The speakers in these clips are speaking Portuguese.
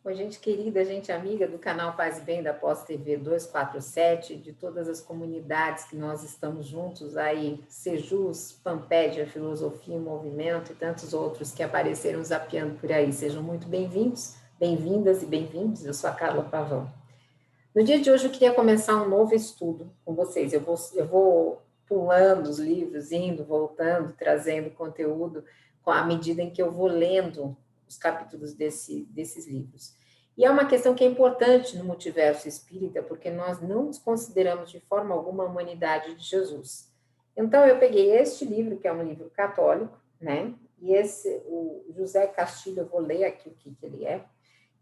Oi, gente querida, gente amiga do canal Paz e Bem da Pós TV 247, de todas as comunidades que nós estamos juntos aí, Sejus, Pampédia, Filosofia e Movimento e tantos outros que apareceram zapeando por aí. Sejam muito bem-vindos, bem-vindas e bem-vindos. Eu sou a Carla Pavão. No dia de hoje eu queria começar um novo estudo com vocês. Eu vou pulando os livros, indo, voltando, trazendo conteúdo com a medida em que eu vou lendo os capítulos desses livros. E é uma questão que é importante no multiverso espírita, porque nós não desconsideramos de forma alguma a humanidade de Jesus. Então, eu peguei este livro, que é um livro católico, né? E o José Castilho, eu vou ler aqui o que ele é.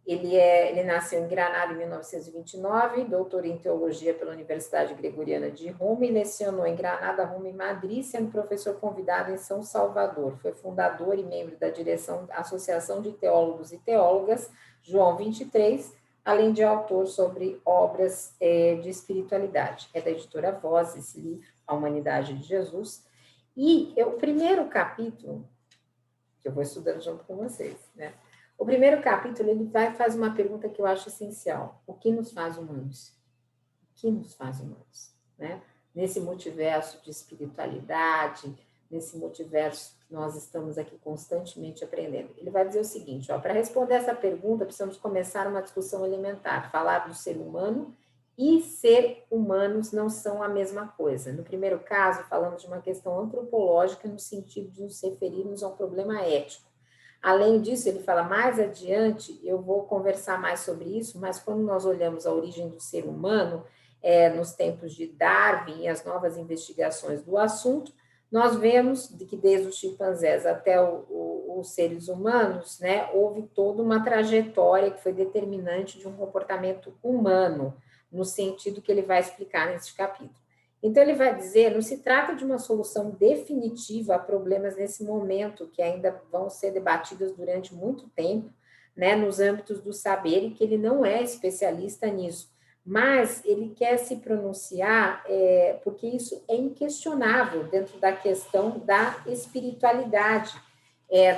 Ele nasceu em Granada em 1929, doutor em teologia pela Universidade Gregoriana de Roma e lecionou em Granada, Roma e Madrid, sendo professor convidado em São Salvador. Foi fundador e membro da direção da Associação de Teólogos e Teólogas, João 23, além de autor sobre obras de espiritualidade. É da editora Voz, esse livro, A Humanidade de Jesus. E o primeiro capítulo, que eu vou estudando junto com vocês, né? O primeiro capítulo, ele faz uma pergunta que eu acho essencial. O que nos faz humanos? O que nos faz humanos? Né? Nesse multiverso de espiritualidade, nesse multiverso que nós estamos aqui constantemente aprendendo. Ele vai dizer o seguinte, para responder essa pergunta, precisamos começar uma discussão elementar, falar do ser humano e ser humanos não são a mesma coisa. No primeiro caso, falamos de uma questão antropológica no sentido de nos referirmos a um problema ético. Além disso, ele fala mais adiante, eu vou conversar mais sobre isso, mas quando nós olhamos a origem do ser humano, nos tempos de Darwin e as novas investigações do assunto, nós vemos que desde os chimpanzés até os seres humanos, né, houve toda uma trajetória que foi determinante de um comportamento humano, no sentido que ele vai explicar nesse capítulo. Então, ele vai dizer, não se trata de uma solução definitiva a problemas nesse momento, que ainda vão ser debatidos durante muito tempo, né, nos âmbitos do saber, e que ele não é especialista nisso, mas ele quer se pronunciar, porque isso é inquestionável dentro da questão da espiritualidade.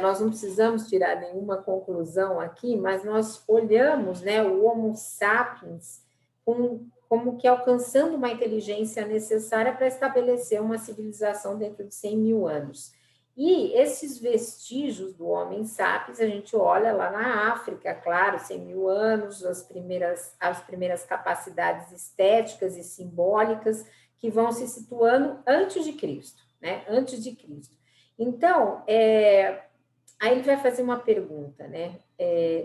Nós não precisamos tirar nenhuma conclusão aqui, mas nós olhamos, né, o Homo sapiens como que alcançando uma inteligência necessária para estabelecer uma civilização dentro de 100 mil anos. E esses vestígios do homem sapiens, a gente olha lá na África, claro, 100 mil anos, as primeiras capacidades estéticas e simbólicas que vão se situando antes de Cristo, né? Antes de Cristo. Então, aí ele vai fazer uma pergunta, né?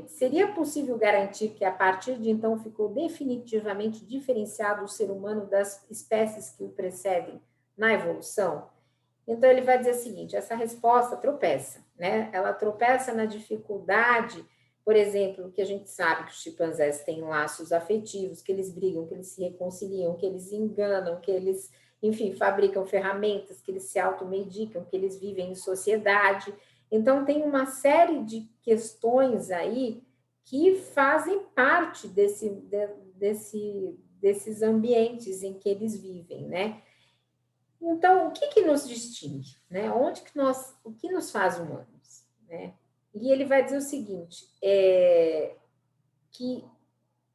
Seria possível garantir que a partir de então ficou definitivamente diferenciado o ser humano das espécies que o precedem na evolução? Então ele vai dizer o seguinte, essa resposta tropeça, né? Ela tropeça na dificuldade, por exemplo, que a gente sabe que os chimpanzés têm laços afetivos, que eles brigam, que eles se reconciliam, que eles enganam, que eles, enfim, fabricam ferramentas, que eles se automedicam, que eles vivem em sociedade. Então, tem uma série de questões aí que fazem parte desses ambientes em que eles vivem, né? Então, o que nos distingue, né? O que nos faz humanos, né? E ele vai dizer o seguinte, que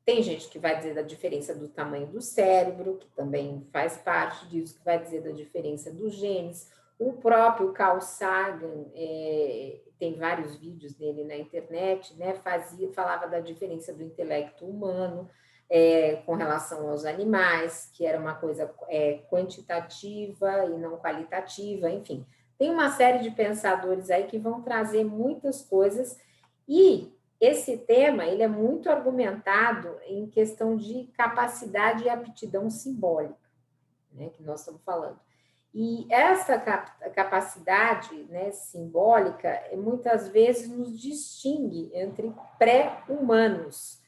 tem gente que vai dizer da diferença do tamanho do cérebro, que também faz parte disso, que vai dizer da diferença dos genes. O próprio Carl Sagan, tem vários vídeos dele na internet, né? Falava da diferença do intelecto humano com relação aos animais, que era uma coisa quantitativa e não qualitativa, enfim. Tem uma série de pensadores aí que vão trazer muitas coisas e esse tema ele é muito argumentado em questão de capacidade e aptidão simbólica, né, que nós estamos falando. E essa capacidade, né, simbólica muitas vezes nos distingue entre pré-humanos.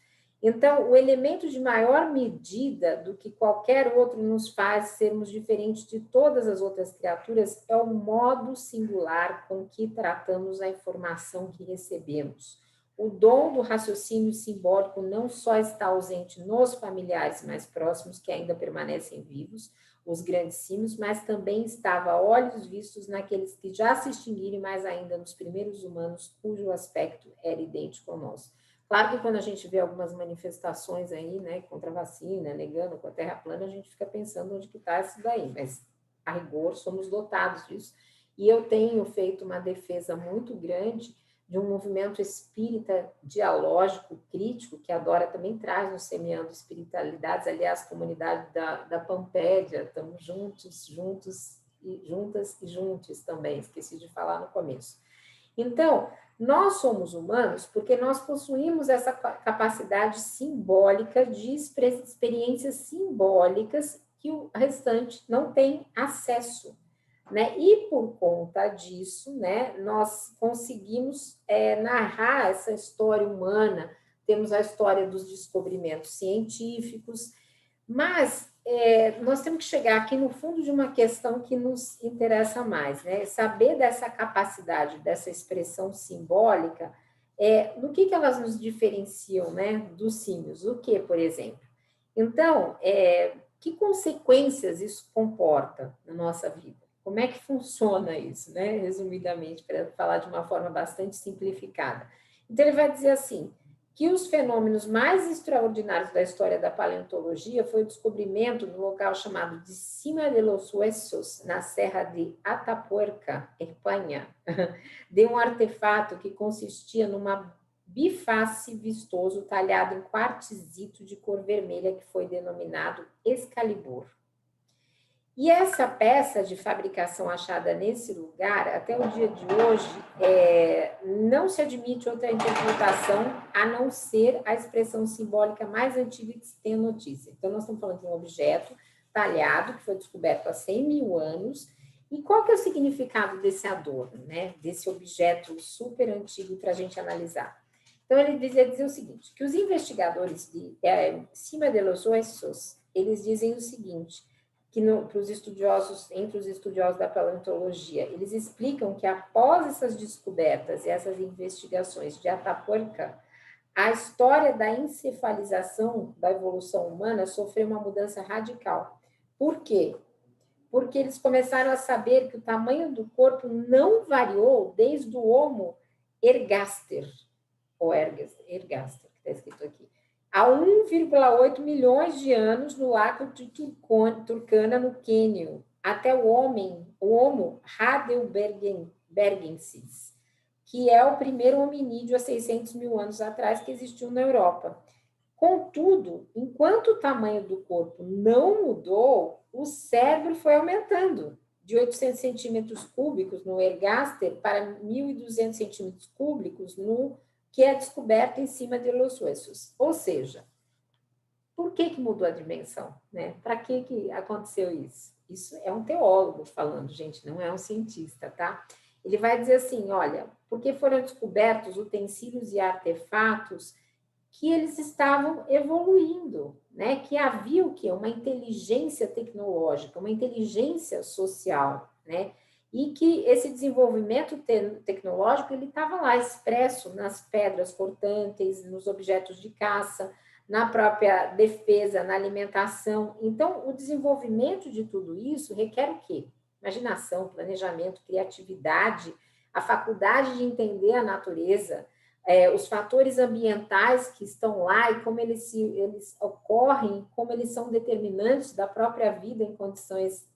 Então, o elemento de maior medida do que qualquer outro nos faz sermos diferentes de todas as outras criaturas é o modo singular com que tratamos a informação que recebemos. O dom do raciocínio simbólico não só está ausente nos familiares mais próximos, que ainda permanecem vivos, os grandíssimos, mas também estava a olhos vistos naqueles que já se extinguiram, mais ainda nos primeiros humanos, cujo aspecto era idêntico ao nosso. Claro que quando a gente vê algumas manifestações aí, né, contra a vacina, negando com a terra plana, a gente fica pensando onde que está isso daí, mas a rigor somos dotados disso. E eu tenho feito uma defesa muito grande de um movimento espírita dialógico, crítico, que a Dora também traz no Semeando Espiritualidades, aliás, comunidade da Pampédia, estamos juntas e juntos também, esqueci de falar no começo. Então, nós somos humanos porque nós possuímos essa capacidade simbólica de experiências simbólicas que o restante não tem acesso, né? E por conta disso, né, nós conseguimos narrar essa história humana, temos a história dos descobrimentos científicos, mas nós temos que chegar aqui no fundo de uma questão que nos interessa mais, né? Saber dessa capacidade, dessa expressão simbólica, no que elas nos diferenciam, né, dos símios? O que, por exemplo? Então, que consequências isso comporta na nossa vida? Como é que funciona isso, né? Resumidamente, para falar de uma forma bastante simplificada. Então, ele vai dizer assim, que os fenômenos mais extraordinários da história da paleontologia foi o descobrimento no local chamado de Cima de los Huesos, na Serra de Atapuerca, Espanha, de um artefato que consistia numa biface vistoso talhado em quartzito de cor vermelha que foi denominado Excalibur. E essa peça de fabricação achada nesse lugar, até o dia de hoje, não se admite outra interpretação a não ser a expressão simbólica mais antiga que se tem notícia. Então, nós estamos falando de um objeto talhado, que foi descoberto há 100 mil anos. E qual que é o significado desse adorno, né? Desse objeto super antigo para a gente analisar? Então, ele dizia o seguinte, que os investigadores de Cima de los Huesos, eles dizem o seguinte, que para os estudiosos, entre os estudiosos da paleontologia, eles explicam que após essas descobertas e essas investigações de Atapuerca, a história da encefalização da evolução humana sofreu uma mudança radical. Por quê? Porque eles começaram a saber que o tamanho do corpo não variou desde o Homo ergaster, ou ergaster, que está escrito aqui, há 1,8 milhões de anos no lago de Turkana, no Quênia, até o Homo heidelbergensis, que é o primeiro hominídeo há 600 mil anos atrás que existiu na Europa. Contudo, enquanto o tamanho do corpo não mudou, o cérebro foi aumentando de 800 centímetros cúbicos no ergaster para 1.200 centímetros cúbicos no que é descoberto em cima de los huesos. Ou seja, por que mudou a dimensão? Né? Para que aconteceu isso? Isso é um teólogo falando, gente, não é um cientista, tá? Ele vai dizer assim, olha, porque foram descobertos utensílios e artefatos que eles estavam evoluindo, né? Que havia o quê? Uma inteligência tecnológica, uma inteligência social, né? E que esse desenvolvimento tecnológico ele estava lá expresso nas pedras cortantes, nos objetos de caça, na própria defesa, na alimentação. Então, o desenvolvimento de tudo isso requer o quê? Imaginação, planejamento, criatividade, a faculdade de entender a natureza, os fatores ambientais que estão lá e como eles ocorrem, como eles são determinantes da própria vida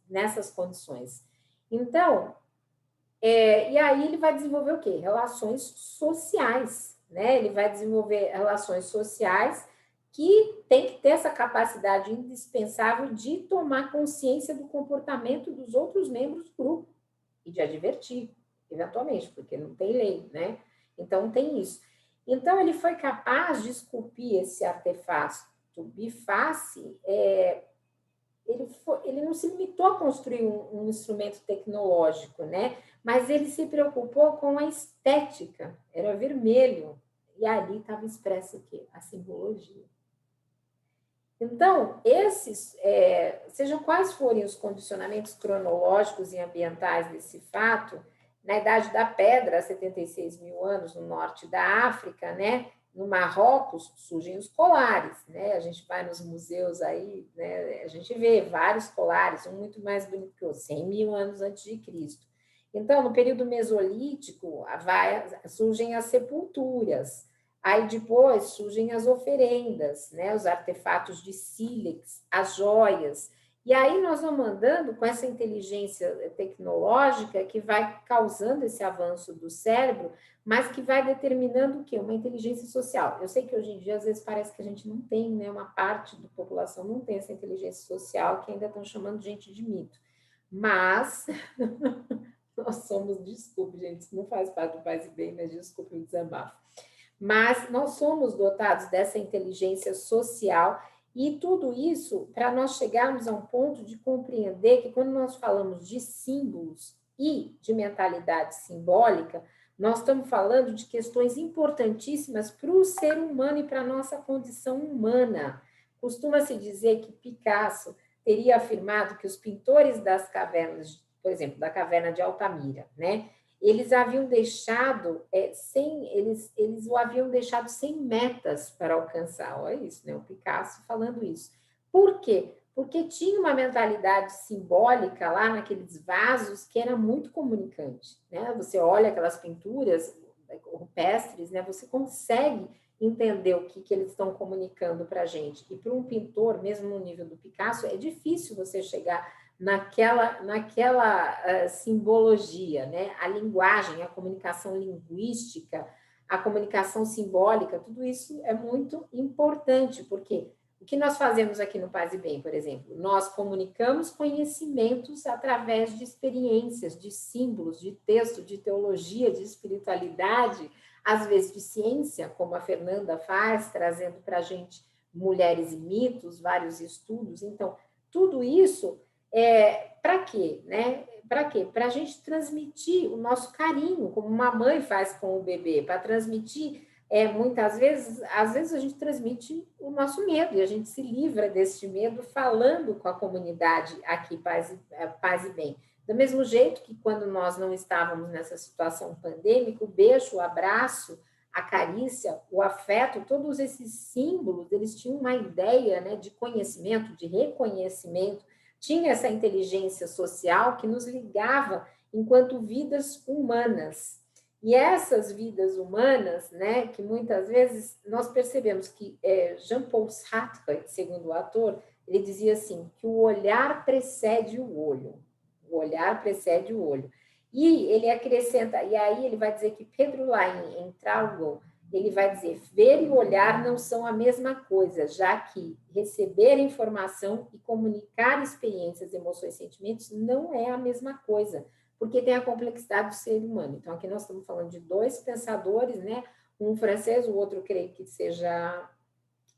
nessas condições. Então, e aí ele vai desenvolver o quê? Relações sociais, né? Ele vai desenvolver relações sociais que tem que ter essa capacidade indispensável de tomar consciência do comportamento dos outros membros do grupo e de advertir, eventualmente, porque não tem lei, né? Então, tem isso. Então, ele foi capaz de esculpir esse artefato biface, ele não se limitou a construir um instrumento tecnológico, né? Mas ele se preocupou com a estética, era vermelho, e ali estava expresso o quê? A simbologia. Então, sejam quais forem os condicionamentos cronológicos e ambientais desse fato, na Idade da Pedra, há 76 mil anos, no norte da África, né? No Marrocos, surgem os colares, né? A gente vai nos museus aí, né? A gente vê vários colares, um muito mais bonito que o 100 mil anos antes de Cristo. Então, no período mesolítico, surgem as sepulturas, Aí depois surgem as oferendas, né? Os artefatos de sílex, as joias. E aí nós vamos andando com essa inteligência tecnológica que vai causando esse avanço do cérebro, mas que vai determinando o quê? Uma inteligência social. Eu sei que hoje em dia, às vezes, parece que a gente não tem, né? Uma parte da população não tem essa inteligência social, que ainda estão chamando gente de mito. Mas nós somos, desculpe, gente, isso não faz parte do Paz e Bem, mas desculpe o desabafo. Mas nós somos dotados dessa inteligência social e tudo isso para nós chegarmos a um ponto de compreender que quando nós falamos de símbolos e de mentalidade simbólica, nós estamos falando de questões importantíssimas para o ser humano e para a nossa condição humana. Costuma-se dizer que Picasso teria afirmado que os pintores das cavernas, por exemplo, da caverna de Altamira, né? Eles haviam deixado eles o haviam deixado sem metas para alcançar. Olha isso, né? O Picasso falando isso. Por quê? Porque tinha uma mentalidade simbólica lá naqueles vasos que era muito comunicante, né? Você olha aquelas pinturas rupestres, né? Você consegue entender o que eles estão comunicando para a gente. E para um pintor, mesmo no nível do Picasso, é difícil você chegar naquela simbologia, né? A linguagem, a comunicação linguística, a comunicação simbólica, tudo isso é muito importante, porque o que nós fazemos aqui no Paz e Bem, por exemplo, nós comunicamos conhecimentos através de experiências, de símbolos, de texto, de teologia, de espiritualidade, às vezes de ciência, como a Fernanda faz, trazendo para a gente mulheres e mitos, vários estudos. Então, tudo isso para quê, né? Para quê? Para a gente transmitir o nosso carinho, como uma mãe faz com o bebê, para transmitir, muitas vezes, às vezes a gente transmite o nosso medo, e a gente se livra deste medo falando com a comunidade aqui, Paz e Bem. Do mesmo jeito que quando nós não estávamos nessa situação pandêmica, o beijo, o abraço, a carícia, o afeto, todos esses símbolos, eles tinham uma ideia, né, de conhecimento, de reconhecimento, tinha essa inteligência social que nos ligava enquanto vidas humanas. E essas vidas humanas, né, que muitas vezes nós percebemos que Jean-Paul Sartre, segundo o ator, ele dizia assim, que o olhar precede o olho. O olhar precede o olho. E ele acrescenta, e aí ele vai dizer que Pedro Lain, em Traugott, ele vai dizer, ver e olhar não são a mesma coisa, já que receber informação e comunicar experiências, emoções, sentimentos não é a mesma coisa, porque tem a complexidade do ser humano. Então, aqui nós estamos falando de dois pensadores, né? Um francês, o outro creio que seja,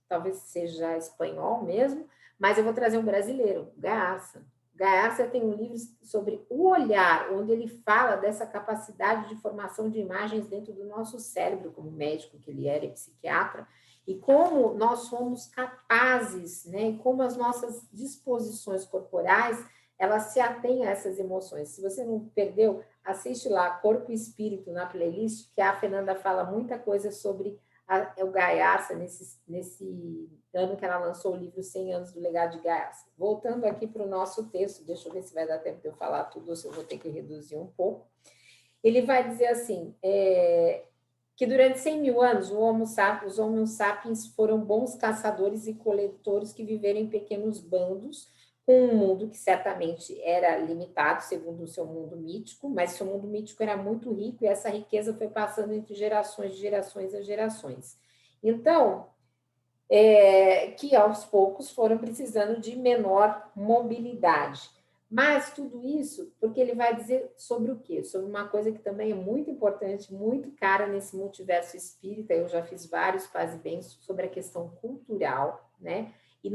talvez seja espanhol mesmo, mas eu vou trazer um brasileiro, Garça. Garça tem um livro sobre o olhar, onde ele fala dessa capacidade de formação de imagens dentro do nosso cérebro, como médico que ele era e psiquiatra, e como nós somos capazes, né, e como as nossas disposições corporais, elas se atêm a essas emoções. Se você não perdeu, assiste lá Corpo e Espírito na playlist, que a Fernanda fala muita coisa sobre o Gaiarsa, nesse ano que ela lançou o livro 100 anos do legado de Gaiarsa. Voltando aqui para o nosso texto, deixa eu ver se vai dar tempo de eu falar tudo ou se eu vou ter que reduzir um pouco. Ele vai dizer assim, que durante 100 mil anos os Homo sapiens foram bons caçadores e coletores que viveram em pequenos bandos, com um mundo que certamente era limitado, segundo o seu mundo mítico, mas seu mundo mítico era muito rico e essa riqueza foi passando entre gerações, de gerações a gerações. Então, que aos poucos foram precisando de menor mobilidade. Mas tudo isso, porque ele vai dizer sobre o quê? Sobre uma coisa que também é muito importante, muito cara nesse multiverso espírita, eu já fiz vários Paz e Bem sobre a questão cultural, né? E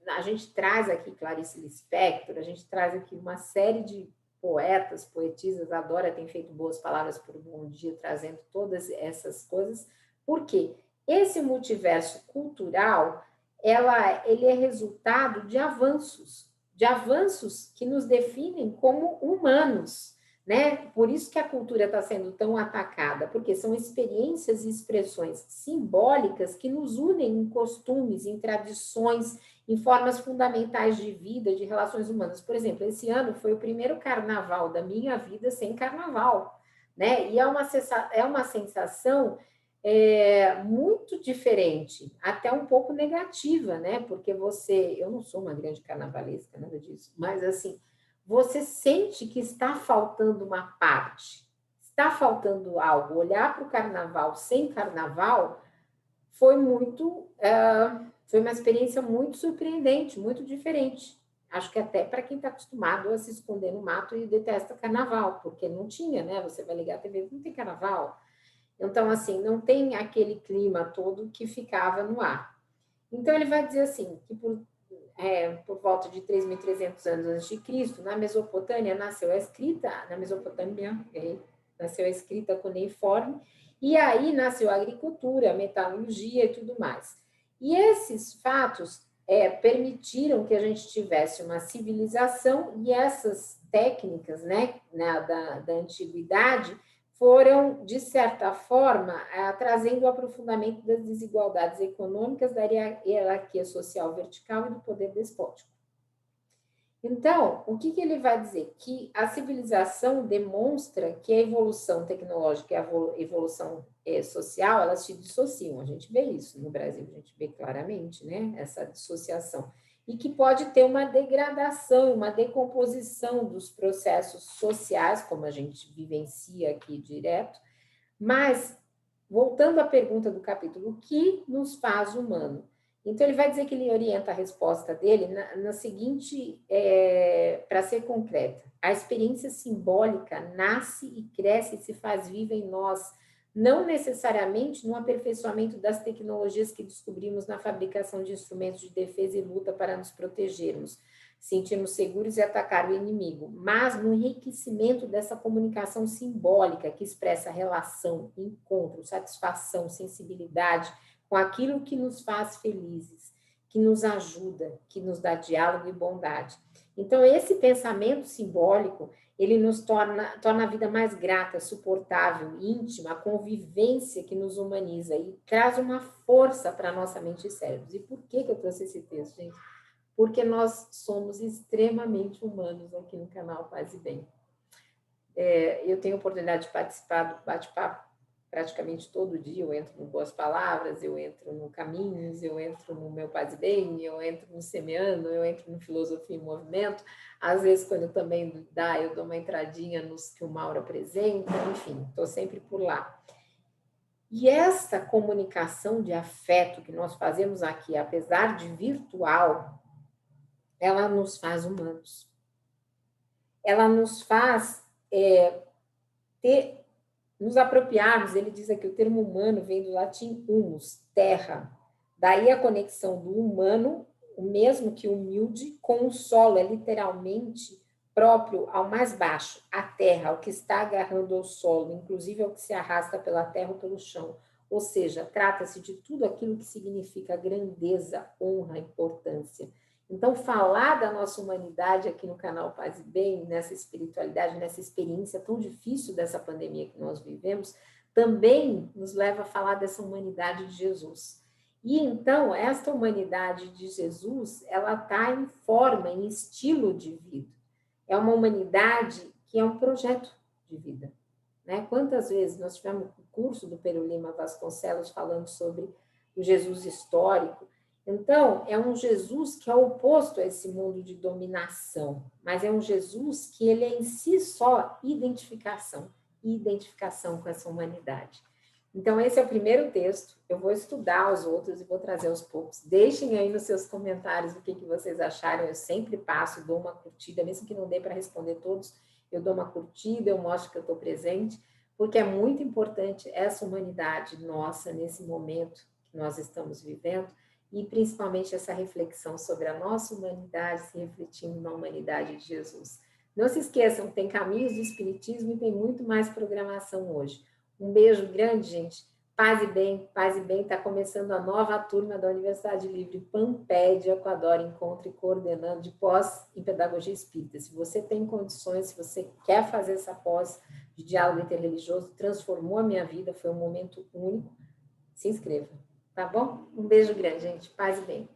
a gente traz aqui Clarice Lispector, a gente traz aqui uma série de poetas, poetisas, a Dora tem feito boas palavras por um bom dia, trazendo todas essas coisas. Por quê? Esse multiverso cultural, ele é resultado de avanços que nos definem como humanos, né? Por isso que a cultura está sendo tão atacada, porque são experiências e expressões simbólicas que nos unem em costumes, em tradições, em formas fundamentais de vida, de relações humanas. Por exemplo, esse ano foi o primeiro carnaval da minha vida sem carnaval, né? E é uma sensação muito diferente, até um pouco negativa, né? Porque eu não sou uma grande carnavalesca, nada disso, mas assim, você sente que está faltando uma parte, está faltando algo. Olhar para o carnaval sem carnaval foi foi uma experiência muito surpreendente, muito diferente. Acho que até para quem está acostumado a se esconder no mato e detesta carnaval, porque não tinha, né? Você vai ligar a TV, não tem carnaval. Então, assim, não tem aquele clima todo que ficava no ar. Então, ele vai dizer assim, que por volta de 3.300 anos antes de Cristo, na Mesopotâmia nasceu a escrita, nasceu a escrita cuneiforme, e aí nasceu a agricultura, a metalurgia e tudo mais. E esses fatos permitiram que a gente tivesse uma civilização, e essas técnicas, né, da antiguidade foram, de certa forma, trazendo o aprofundamento das desigualdades econômicas, da hierarquia social vertical e do poder despótico. Então, o que ele vai dizer? Que a civilização demonstra que a evolução tecnológica e a evolução social, elas se dissociam. A gente vê isso no Brasil, a gente vê claramente, né, essa dissociação. E que pode ter uma degradação, uma decomposição dos processos sociais, como a gente vivencia aqui direto. Mas, voltando à pergunta do capítulo, o que nos faz humano? Então, ele vai dizer que ele orienta a resposta dele na seguinte, para ser concreta: a experiência simbólica nasce e cresce e se faz viva em nós, não necessariamente no aperfeiçoamento das tecnologias que descobrimos na fabricação de instrumentos de defesa e luta para nos protegermos, sentirmos seguros e atacar o inimigo, mas no enriquecimento dessa comunicação simbólica que expressa relação, encontro, satisfação, sensibilidade com aquilo que nos faz felizes, que nos ajuda, que nos dá diálogo e bondade. Então, esse pensamento simbólico, ele nos torna a vida mais grata, suportável, íntima, a convivência que nos humaniza e traz uma força para a nossa mente e cérebros. E por que eu trouxe esse texto, gente? Porque nós somos extremamente humanos aqui no canal Paz e Bem. Eu tenho a oportunidade de participar do bate-papo praticamente todo dia. Eu entro no Boas Palavras, eu entro no Caminhos, eu entro no Meu Paz e Bem, eu entro no Semeando, eu entro no Filosofia em Movimento. Às vezes, quando também dá, eu dou uma entradinha nos que o Mauro apresenta, enfim, estou sempre por lá. E essa comunicação de afeto que nós fazemos aqui, apesar de virtual, ela nos faz humanos. Ela nos faz nos apropriarmos. Ele diz aqui, o termo humano vem do latim humus, terra. Daí a conexão do humano, o mesmo que humilde, com o solo, é literalmente próprio ao mais baixo, a terra, ao que está agarrando ao solo, inclusive ao que se arrasta pela terra ou pelo chão. Ou seja, trata-se de tudo aquilo que significa grandeza, honra, importância. Então, falar da nossa humanidade aqui no canal Paz e Bem, nessa espiritualidade, nessa experiência tão difícil dessa pandemia que nós vivemos, também nos leva a falar dessa humanidade de Jesus. E então, esta humanidade de Jesus, ela está em forma, em estilo de vida. É uma humanidade que é um projeto de vida. Né? Quantas vezes nós tivemos o curso do Pero Lima Vasconcelos falando sobre o Jesus histórico. Então, é um Jesus que é oposto a esse mundo de dominação, mas é um Jesus que ele é em si só identificação com essa humanidade. Então, esse é o primeiro texto. Eu vou estudar os outros e vou trazer aos poucos. Deixem aí nos seus comentários o que vocês acharam. Eu sempre passo, dou uma curtida, mesmo que não dê para responder todos, eu dou uma curtida, eu mostro que eu estou presente, porque é muito importante essa humanidade nossa nesse momento que nós estamos vivendo, e principalmente essa reflexão sobre a nossa humanidade se refletindo na humanidade de Jesus. Não se esqueçam, tem Caminhos do Espiritismo e tem muito mais programação hoje. Um beijo grande, gente. Paz e Bem, está começando a nova turma da Universidade Livre Pampédia, Equador, encontro e coordenando de pós em Pedagogia Espírita. Se você tem condições, se você quer fazer essa pós de diálogo interreligioso, transformou a minha vida, foi um momento único, se inscreva, tá bom? Um beijo grande, gente. Paz e bem.